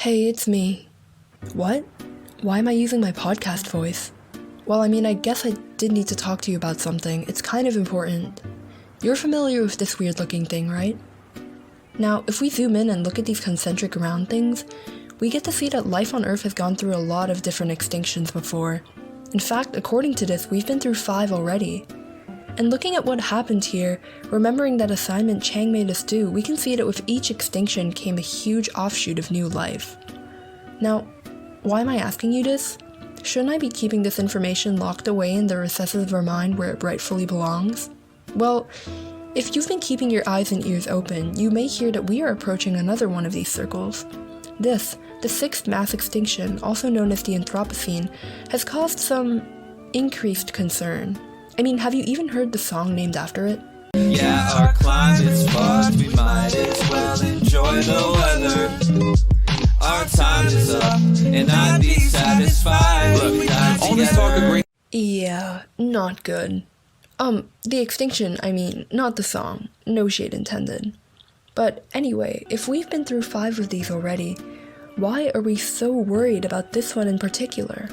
Hey, it's me. What? Why am I using my podcast voice? Well, I guess I did need to talk to you about something. It's kind of important. You're familiar with this weird looking thing, right? Now, if we zoom in and look at these concentric round things, we get to see that life on Earth has gone through a lot of different extinctions before. In fact, according to this, we've been through 5 already. And looking at what happened here, remembering that assignment Chang made us do, we can see that with each extinction came a huge offshoot of new life. Now, why am I asking you this? Shouldn't I be keeping this information locked away in the recesses of our mind where it rightfully belongs? Well, if you've been keeping your eyes and ears open, you may hear that we are approaching another one of these circles. This, the 6th mass extinction, also known as the Anthropocene, has caused some increased concern. Have you even heard the song named after it? Yeah, our climate's fucked, we might as well enjoy the weather. Our time is up, and I'd be satisfied. Look, all this talk of great. Yeah, not good. The extinction, not the song. No shade intended. But anyway, if we've been through 5 of these already, why are we so worried about this one in particular?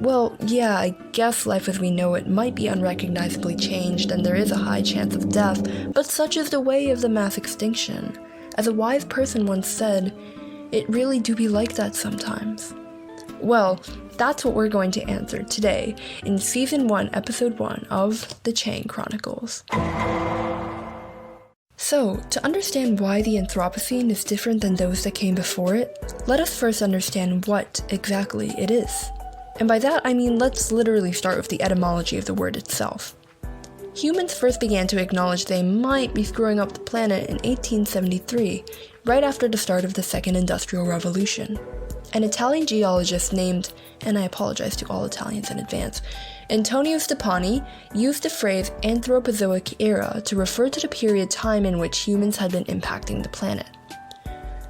Well, yeah, I guess life as we know it might be unrecognizably changed and there is a high chance of death, but such is the way of the mass extinction. As a wise person once said, it really do be like that sometimes. Well, that's what we're going to answer today in Season 1, Episode 1 of The Chang Chronicles. So, to understand why the Anthropocene is different than those that came before it, let us first understand what exactly it is. And by that, let's literally start with the etymology of the word itself. Humans first began to acknowledge they might be screwing up the planet in 1873, right after the start of the Second Industrial Revolution. An Italian geologist named, and I apologize to all Italians in advance, Antonio Stoppani used the phrase Anthropozoic era to refer to the period time in which humans had been impacting the planet.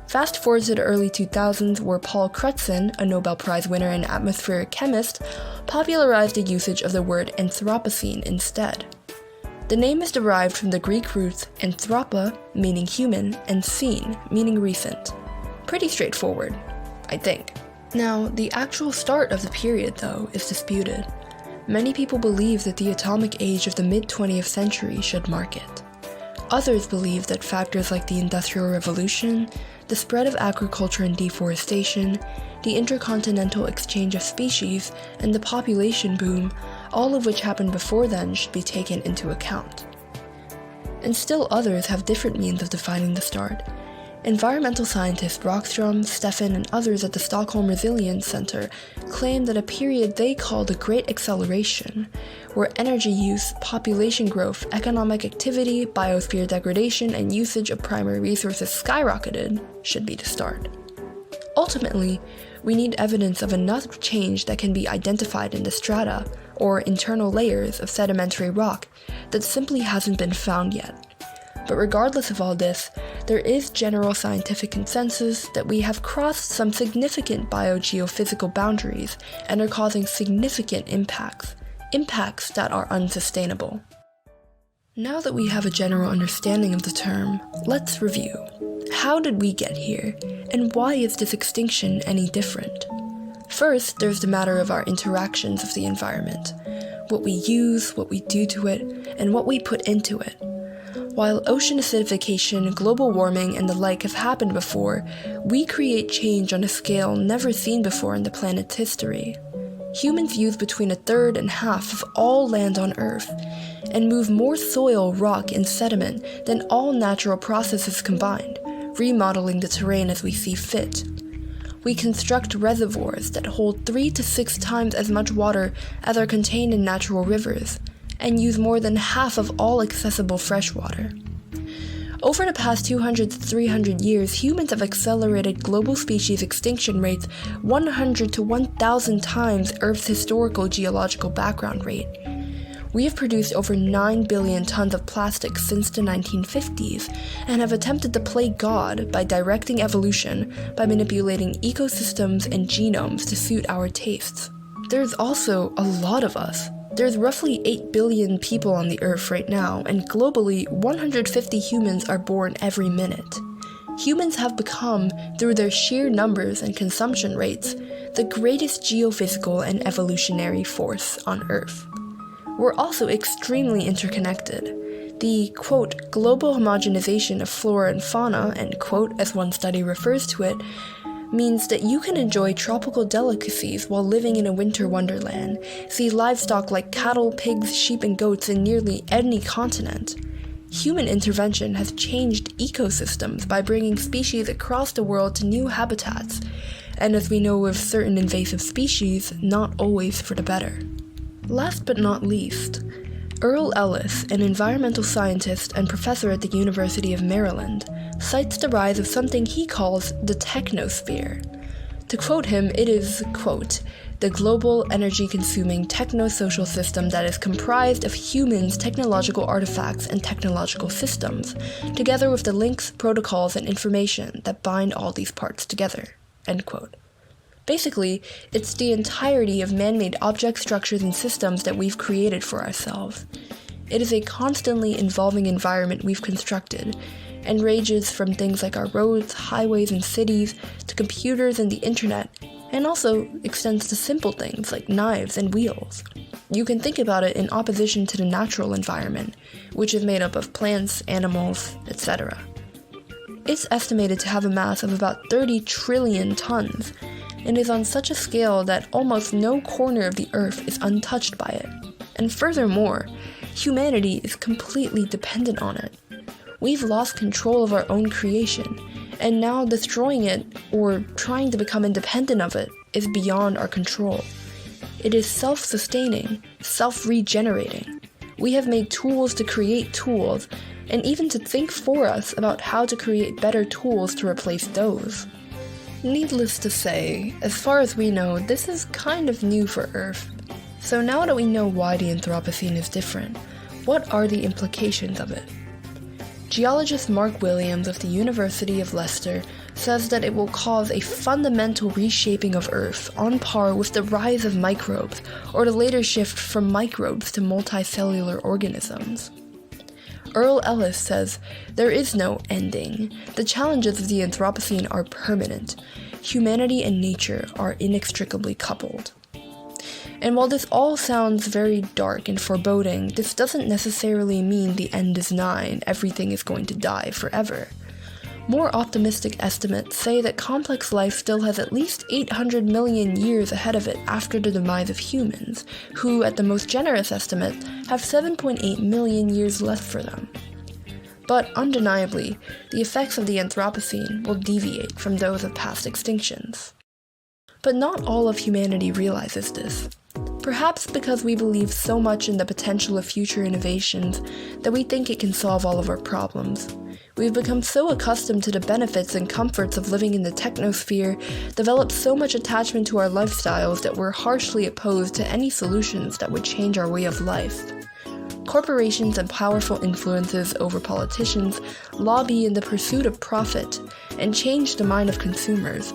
Fast forward to the early 2000s, where Paul Crutzen, a Nobel Prize winner and atmospheric chemist, popularized the usage of the word Anthropocene instead. The name is derived from the Greek roots anthropa, meaning human, and scene, meaning recent. Pretty straightforward, I think. Now, the actual start of the period, though, is disputed. Many people believe that the atomic age of the mid-20th century should mark it. Others believe that factors like the Industrial Revolution, the spread of agriculture and deforestation, the intercontinental exchange of species, and the population boom, all of which happened before then, should be taken into account. And still others have different means of defining the start. Environmental scientists Rockström, Stefan, and others at the Stockholm Resilience Center claim that a period they call the Great Acceleration, where energy use, population growth, economic activity, biosphere degradation, and usage of primary resources skyrocketed, should be the start. Ultimately, we need evidence of enough change that can be identified in the strata, or internal layers of sedimentary rock, that simply hasn't been found yet. But regardless of all this, there is general scientific consensus that we have crossed some significant biogeophysical boundaries and are causing significant impacts that are unsustainable. Now that we have a general understanding of the term, let's review. How did we get here, and why is this extinction any different? First, there's the matter of our interactions with the environment, what we use, what we do to it, and what we put into it. While ocean acidification, global warming, and the like have happened before, we create change on a scale never seen before in the planet's history. Humans use between 1/3 and half of all land on Earth, and move more soil, rock, and sediment than all natural processes combined, remodeling the terrain as we see fit. We construct reservoirs that hold 3 to 6 times as much water as are contained in natural rivers, and use more than half of all accessible fresh water. Over the past 200 to 300 years, humans have accelerated global species extinction rates 100 to 1,000 times Earth's historical geological background rate. We have produced over 9 billion tons of plastic since the 1950s, and have attempted to play God by directing evolution by manipulating ecosystems and genomes to suit our tastes. There's also a lot of us. There's roughly 8 billion people on the Earth right now, and globally, 150 humans are born every minute. humans have become, through their sheer numbers and consumption rates, the greatest geophysical and evolutionary force on Earth. We're also extremely interconnected. The, quote, global homogenization of flora and fauna, end quote, as one study refers to it, means that you can enjoy tropical delicacies while living in a winter wonderland, see livestock like cattle, pigs, sheep, and goats in nearly any continent. Human intervention has changed ecosystems by bringing species across the world to new habitats, and as we know with certain invasive species, not always for the better. Last but not least, Earl Ellis, an environmental scientist and professor at the University of Maryland, cites the rise of something he calls the technosphere. To quote him, it is, quote, the global energy-consuming techno-social system that is comprised of humans, technological artifacts, and technological systems, together with the links, protocols, and information that bind all these parts together, end quote. Basically, it's the entirety of man-made objects, structures, and systems that we've created for ourselves. It is a constantly evolving environment we've constructed, and ranges from things like our roads, highways, and cities, to computers and the internet, and also extends to simple things like knives and wheels. You can think about it in opposition to the natural environment, which is made up of plants, animals, etc. It's estimated to have a mass of about 30 trillion tons, and is on such a scale that almost no corner of the Earth is untouched by it. And furthermore, humanity is completely dependent on it. We've lost control of our own creation, and now destroying it, or trying to become independent of it, is beyond our control. It is self-sustaining, self-regenerating. We have made tools to create tools, and even to think for us about how to create better tools to replace those. Needless to say, as far as we know, this is kind of new for Earth. So now that we know why the Anthropocene is different, what are the implications of it? Geologist Mark Williams of the University of Leicester says that it will cause a fundamental reshaping of Earth on par with the rise of microbes, or the later shift from microbes to multicellular organisms. Earl Ellis says, there is no ending. The challenges of the Anthropocene are permanent. Humanity and nature are inextricably coupled. And while this all sounds very dark and foreboding, this doesn't necessarily mean the end is nigh and everything is going to die forever. More optimistic estimates say that complex life still has at least 800 million years ahead of it after the demise of humans, who, at the most generous estimate, have 7.8 million years left for them. But undeniably, the effects of the Anthropocene will deviate from those of past extinctions. But not all of humanity realizes this. Perhaps because we believe so much in the potential of future innovations that we think it can solve all of our problems. We've become so accustomed to the benefits and comforts of living in the technosphere, developed so much attachment to our lifestyles that we're harshly opposed to any solutions that would change our way of life. Corporations and powerful influences over politicians lobby in the pursuit of profit and change the mind of consumers,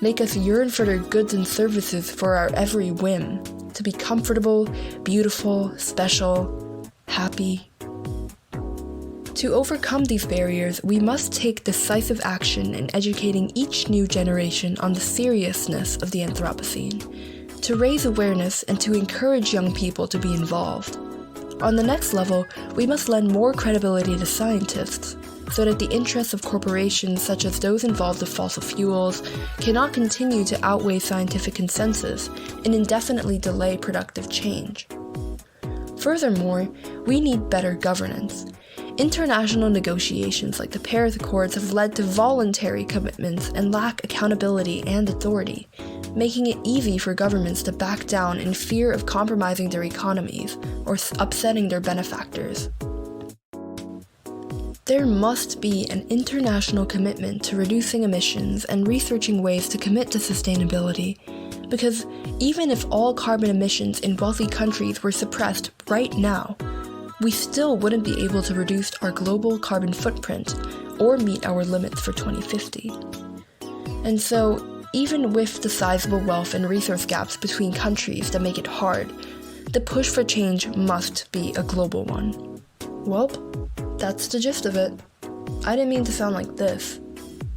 make us yearn for their goods and services for our every whim, to be comfortable, beautiful, special, happy. To overcome these barriers, we must take decisive action in educating each new generation on the seriousness of the Anthropocene, to raise awareness and to encourage young people to be involved. On the next level, we must lend more credibility to scientists, so that the interests of corporations such as those involved with fossil fuels cannot continue to outweigh scientific consensus and indefinitely delay productive change. Furthermore, we need better governance. International negotiations like the Paris Accords have led to voluntary commitments and lack accountability and authority, making it easy for governments to back down in fear of compromising their economies or upsetting their benefactors. There must be an international commitment to reducing emissions and researching ways to commit to sustainability, because even if all carbon emissions in wealthy countries were suppressed right now, we still wouldn't be able to reduce our global carbon footprint or meet our limits for 2050. And so, even with the sizable wealth and resource gaps between countries that make it hard, the push for change must be a global one. Well, that's the gist of it. I didn't mean to sound like this.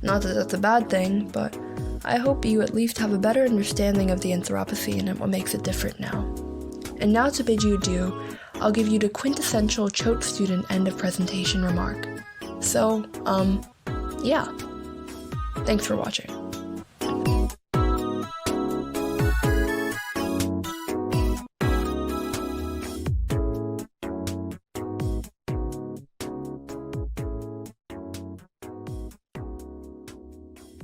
Not that that's a bad thing, but I hope you at least have a better understanding of the Anthropocene and what makes it different now. And now to bid you adieu, I'll give you the quintessential Choate student end of presentation remark. So, yeah. Thanks for watching.